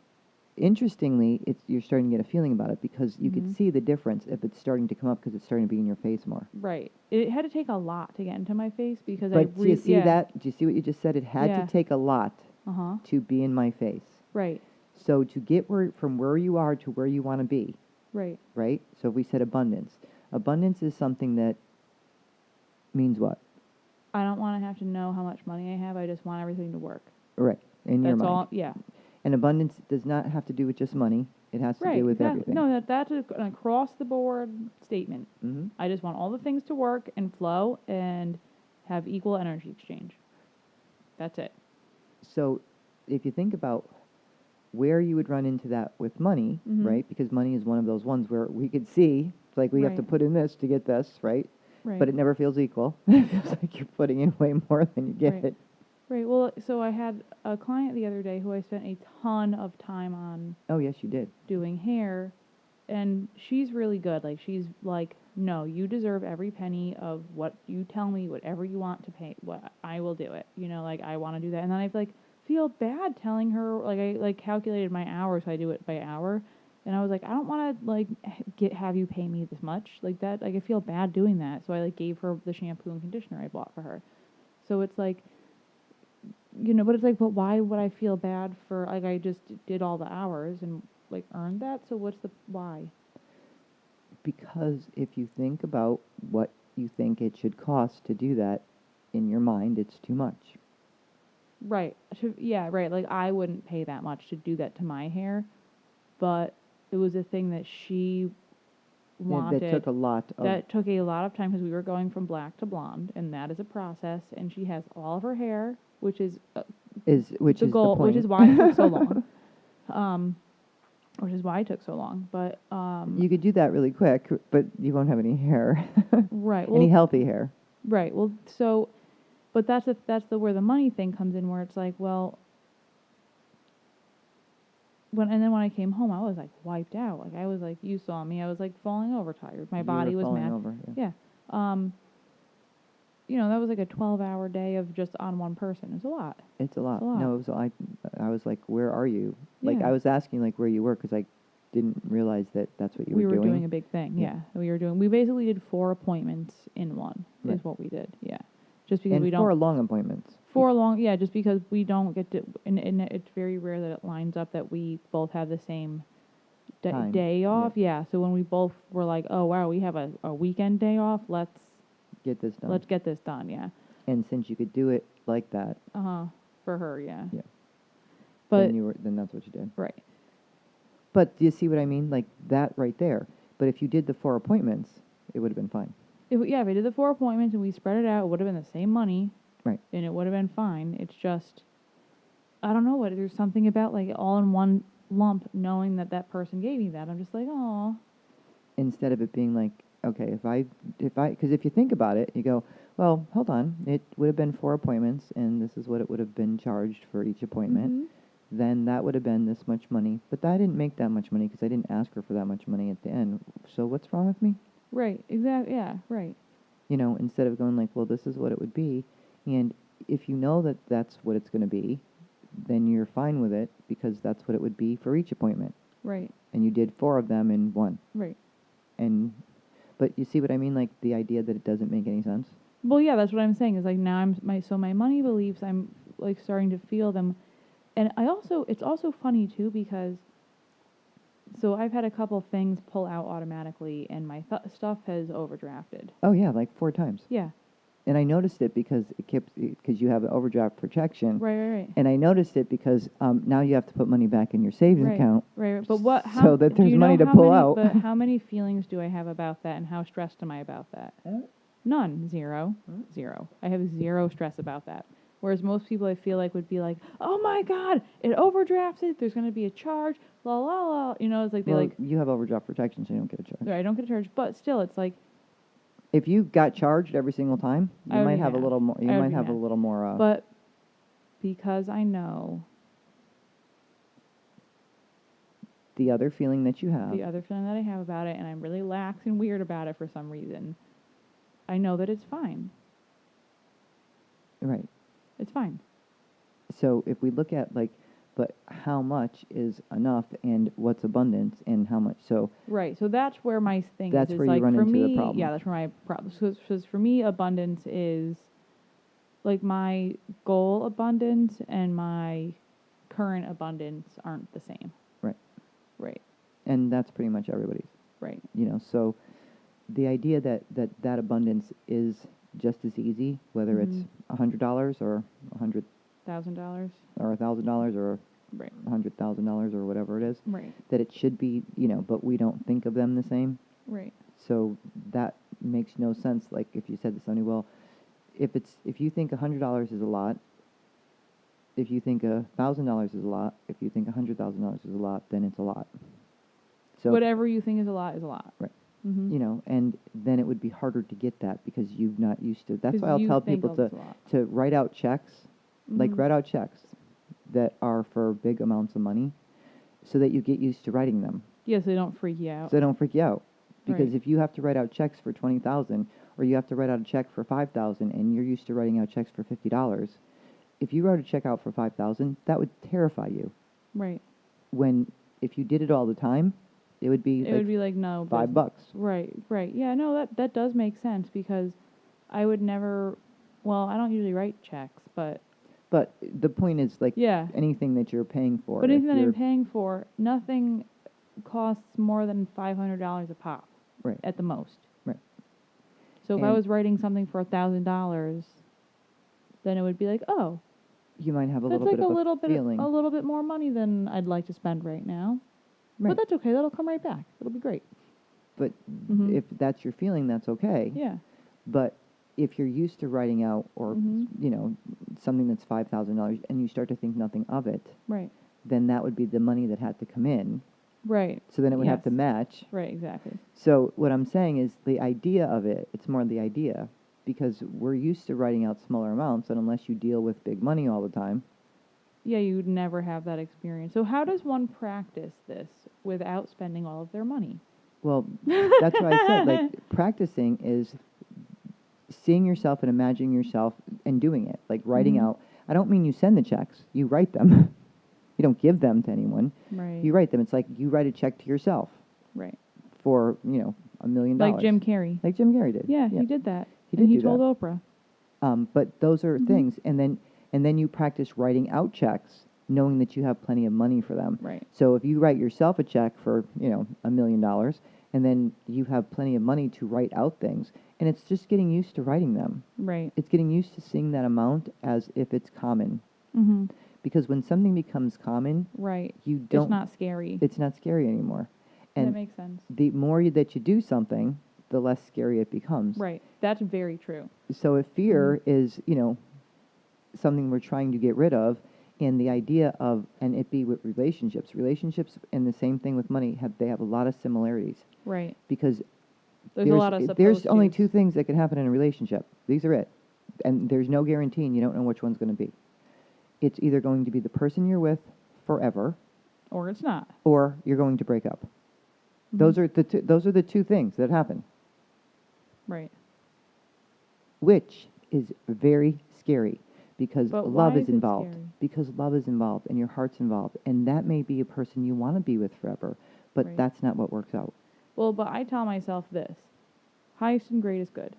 Interestingly, you're starting to get a feeling about it because you Mhm. could see the difference if it's starting to come up because it's starting to be in your face more. Right. It had to take a lot to get into my face because But do you see that? Do you see what you just said? It had Yeah. to take a lot Uh-huh. to be in my face. Right. So to get from where you are to where you want to be, Right. right? So if we said abundance. Abundance is something that means what? I don't want to have to know how much money I have. I just want everything to work. Right. In your That's mind. all. Yeah. And abundance does not have to do with just money. It has to do with everything. No, that's an across-the-board statement. Mm-hmm. I just want all the things to work and flow and have equal energy exchange. That's it. So if you think about where you would run into that with money, right? Because money is one of those ones where we could see, it's like we have to put in this to get this, right? Right. But it never feels equal. It feels like you're putting in way more than you get. Right. Right. Well, so I had a client the other day who I spent a ton of time on. Oh, yes, you did. Doing hair, and she's really good. Like, she's like, no, you deserve every penny of what you tell me, whatever you want to pay, what I will do it. You know, like, I want to do that. And then I like feel bad telling her, like, I like calculated my hours, so I do it by hour. And I was like, I don't want to like have you pay me this much like that. Like, I feel bad doing that. So I like gave her the shampoo and conditioner I bought for her. So it's like, you know, but it's like, but why would I feel bad for, like, I just did all the hours and like earned that? So what's the why? Because if you think about what you think it should cost to do that, in your mind, it's too much. Right. Yeah, right. Like, I wouldn't pay that much to do that to my hair, but it was a thing that she wanted. That took a lot of time because we were going from black to blonde, and that is a process. And she has all of her hair, which is the goal, which is why it took so long. Which is why it took so long. But you could do that really quick, but you won't have any hair. Right. Well, any healthy hair. Right. Well, so, but that's where the money thing comes in, where it's like, well, and then when I came home, I was like wiped out. Like, I was like, you saw me, I was like falling over tired. My body was mad. Over, yeah. You know, that was like a 12-hour day of just on one person. It's a lot. It's a lot. No, I was like, where are you? Like, Yeah. I was asking like where you were because I didn't realize that's what you were doing. We were doing a big thing. Yeah. We basically did 4 appointments in one. Right. Is what we did. Yeah. Just because and we don't. 4 long appointments. 4 long, yeah, just because we don't get to, and it's very rare that it lines up that we both have the same day off. Yeah, so when we both were like, oh, wow, we have a weekend day off, let's get this done. Let's get this done, yeah. And since you could do it like that. For her, yeah. Yeah. But then that's what you did. Right. But do you see what I mean? Like, that right there. But if you did the 4 appointments, it would have been fine. If we did the 4 appointments and we spread it out, it would have been the same money. Right. And it would have been fine. It's just, I don't know there's something about like all in one lump knowing that person gave me that. I'm just like, oh. Instead of it being like, okay, because if you think about it, you go, well, hold on, it would have been 4 appointments and this is what it would have been charged for each appointment. Then that would have been this much money. But I didn't make that much money because I didn't ask her for that much money at the end. So what's wrong with me? Right. Exactly. Yeah. Right. You know, instead of going like, well, this is what it would be. And if you know that that's what it's going to be, then you're fine with it because that's what it would be for each appointment. Right. And you did 4 of them in one. Right. But you see what I mean? Like, the idea that it doesn't make any sense? Well, yeah, that's what I'm saying. Is like now my money beliefs, I'm like starting to feel them. And it's also funny too because, so I've had a couple things pull out automatically and my stuff has overdrafted. Oh yeah, like 4 times. Yeah. And I noticed it because you have an overdraft protection. Right. And I noticed it because now you have to put money back in your savings account. Right. But so that there's money to pull out. But how many feelings do I have about that, and how stressed am I about that? None. Zero. Zero. I have zero stress about that. Whereas most people, I feel like, would be like, oh my God, it overdrafted. There's going to be a charge. La la la. You know, it's like you have overdraft protection, so you don't get a charge. Right, I don't get a charge, but still, it's like. If you got charged every single time, you might have a little more. You might have a little more. But because I know the other feeling that you have. The other feeling that I have about it, and I'm really lax and weird about it for some reason. I know that it's fine. Right. It's fine. So if we look at but how much is enough, and what's abundance, and how much? So right. So that's where my thing is. That's where you like run for into me, the problem. Yeah, that's where my problem. Because for me, abundance is like my goal abundance and my current abundance aren't the same. Right. Right. And that's pretty much everybody's. Right. You know, so the idea that abundance is just as easy, whether it's $100 or $100,000 or $1,000 or right. $100,000 or whatever it is, right. that it should be, but we don't think of them the same. Right. So that makes no sense. Like if you said to somebody, well, if you think $100 is a lot, If you think $1,000 is a lot, if you think $100,000 is a lot, then it's a lot. So Whatever you think is a lot is a lot. right. Mm-hmm. You know, and then it would be harder to get that because you've not used to. That's 'Cause why I'll you tell think people it's a lot. to write out checks, like Mhm. write out checks that are for big amounts of money, so that you get used to writing them. Yeah, so they don't freak you out. So they don't freak you out. Because Right. if you have to write out checks for 20,000, or you have to write out a check for 5,000, and you're used to writing out checks for $50, if you wrote a check out for 5,000, that would terrify you. Right. When if you did it all the time, it would be It would be like no $5. business. Right. Right. Yeah. No, that does make sense because I would never. Well, I don't usually write checks, but But the point is, like, yeah. anything that you're paying for. But if anything that I'm you're- paying for, nothing costs more than $500 a pop. Right. At the most. Right. So if I And- was writing something for $1,000, then it would be like, oh, you might have a that's little like bit a of little a bit, feeling. a little bit more money than I'd like to spend right now. Right. But that's okay. That'll come right back. It'll be great. But Mhm. if that's your feeling, that's okay. Yeah. But if you're used to writing out, or Mhm. you know, something that's $5,000, and you start to think nothing of it, Right. then that would be the money that had to come in. Right. So then it would have to Yes. match. Right. Exactly. So what I'm saying is the idea of it. It's more the idea, because we're used to writing out smaller amounts, and unless you deal with big money all the time, Yeah, you would never have that experience. So how does one practice this without spending all of their money? well, that's why I said, like, practicing is seeing yourself and imagining yourself and doing it, like writing Mhm. out. I don't mean you send the checks, you write them. You don't give them to anyone. Right. You write them. It's like you write a check to yourself Right. for, $1 million. Like Jim Carrey. Like Jim Carrey did. Yeah, he did that. He and did he do told that. Oprah. But those are Mhm. things, and then you practice writing out checks, knowing that you have plenty of money for them. Right. So if you write yourself a check for $1 million, and then you have plenty of money to write out things, and it's just getting used to writing them. Right. It's getting used to seeing that amount as if it's common. Mm-hmm. Because when something becomes common, Right. you don't. It's not scary. It's not scary anymore. That And makes sense. the more that you do something, the less scary it becomes. Right. That's very true. So if fear Mm-hmm. is, something we're trying to get rid of, and the idea of, and it be with relationships, and the same thing with money, they have a lot of similarities, Right. because There's a lot of there's supposed only tos. two things that can happen in a relationship. These are it. And there's no guarantee, and you don't know which one's going to be. It's either going to be the person you're with forever, Or it's not. or you're going to break up. Mhm. Those are the two things that happen, Right. which is very scary, because But love why is is it involved. scary? Because love is involved, and your heart's involved, and that may be a person you want to be with forever, but Right. that's not what works out. Well, but I tell myself this. Highest and greatest good.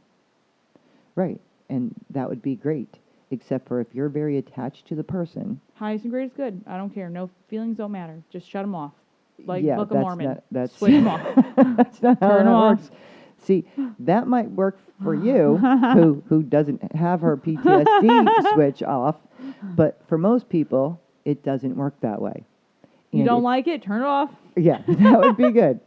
Right. And that would be great, except for if you're very attached to the person. Highest and greatest good. I don't care. No feelings don't matter. Just shut them off. Like Yeah, Book of that's Mormon. not- that's- Switch them off. That's not how Turn that 'em off. works. See, that might work for you, who doesn't have her PTSD switch off, but for most people, it doesn't work that way. You And don't if- like it? Turn it off. Yeah, that would be good.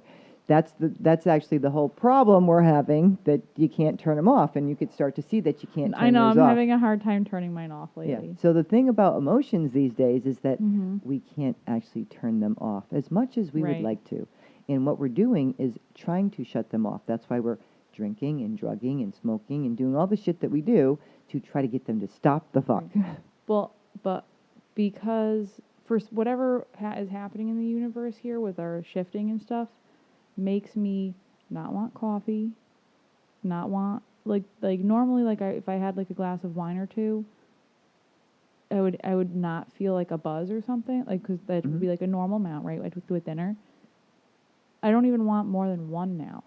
That's actually the whole problem we're having, that you can't turn them off, and you could start to see that you can't turn I know. yours I'm off. having a hard time turning mine off Yeah. lately. So the thing about emotions these days is that Mhm. we can't actually turn them off as much as we would Right. like to. And what we're doing is trying to shut them off. That's why we're drinking and drugging and smoking and doing all the shit that we do to try to get them to stop the fuck. Well, but because for whatever is happening in the universe here with our shifting and stuff, makes me not want coffee, not want like normally if I had like a glass of wine or two, I would not feel like a buzz or something, like, because that would be like a normal amount, right? Like with dinner. I don't even want more than one now.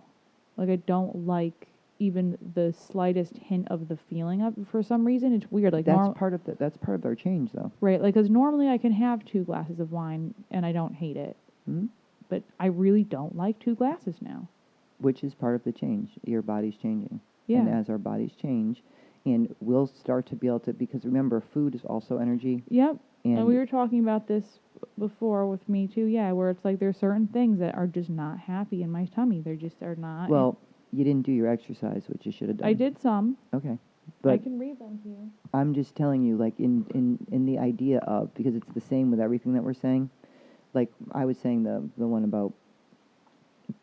Like, I don't like even the slightest hint of the feeling of, for some reason. It's weird. Like, That's part of our change, though. right? Like, because normally I can have 2 glasses of wine and I don't hate it. Hmm? But I really don't like 2 glasses now. Which is part of the change. Your body's changing. Yeah. And as our bodies change, and we'll start to be able to, because remember, food is also energy. Yep. And And we were talking about this before with me too, yeah, where it's like there's certain things that are just not happy in my tummy. They just are not. Well, you didn't do your exercise, which you should have done. I did some. Okay. But I can read them to you. I'm just telling you, like, in the idea of, because it's the same with everything that we're saying. Like, I was saying the one about,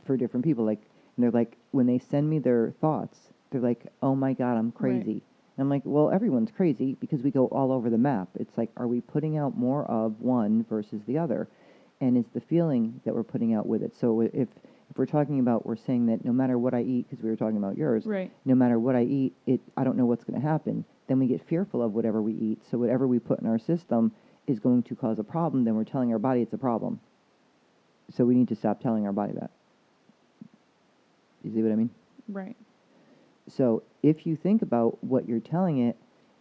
for different people, like, and they're like, when they send me their thoughts, they're like, oh my God, I'm crazy. Right. And I'm like, well, everyone's crazy because we go all over the map. It's like, are we putting out more of one versus the other? And it's the feeling that we're putting out with it. So if we're talking about, we're saying that no matter what I eat, because we were talking about yours, Right. no matter what I eat, I don't know what's going to happen. Then we get fearful of whatever we eat. So whatever we put in our system is going to cause a problem. Then we're telling our body it's a problem. So we need to stop telling our body that. You see what I mean? Right. So if you think about what you're telling it,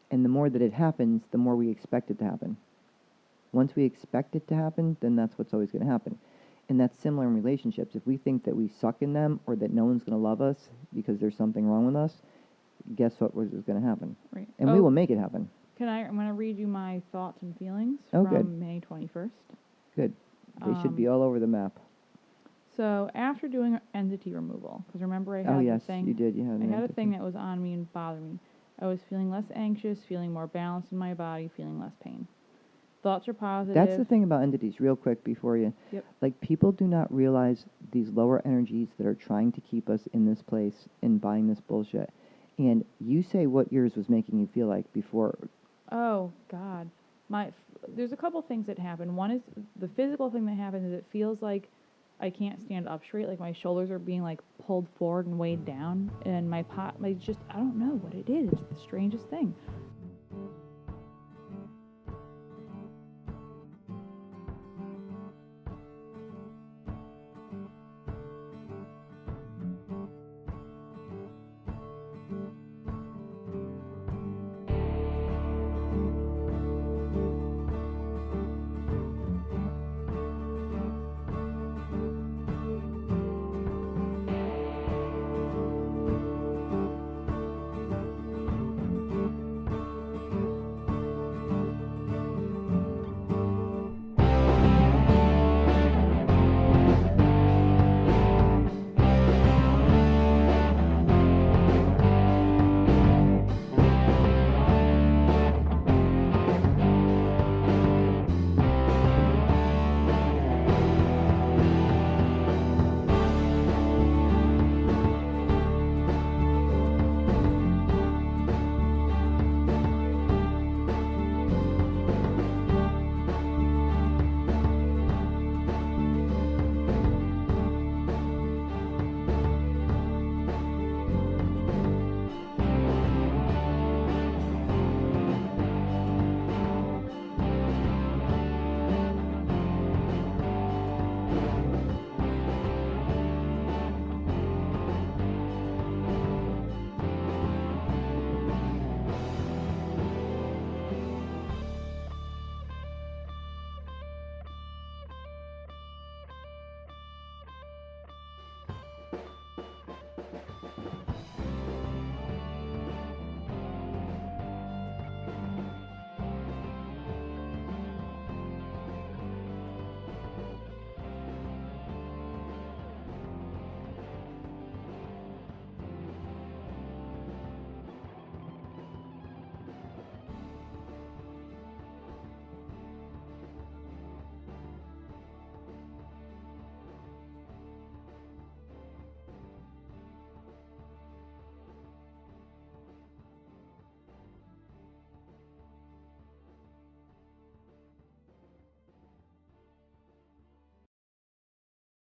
and the more that it happens, the more we expect it to happen. Once we expect it to happen, then that's what's always going to happen. And that's similar in relationships. If we think that we suck in them or that no one's going to love us because there's something wrong with us, guess what is going to happen? Right. And we will make it happen. I'm going to read you my thoughts and feelings Oh, from good. May 21st. Good. They should be all over the map. So after doing entity removal, because remember I had Oh, yes, the thing, you did. You had I an had a entity. thing that was on me and bothered me. I was feeling less anxious, feeling more balanced in my body, feeling less pain. Thoughts are positive. That's the thing about entities, real quick before you. Yep. Like, people do not realize these lower energies that are trying to keep us in this place and buying this bullshit. And you say what yours was making you feel like before. Oh, God. There's a couple things that happen. One is the physical thing that happens is it feels like I can't stand up straight, like my shoulders are being like pulled forward and weighed down, and I don't know what it is. It's the strangest thing.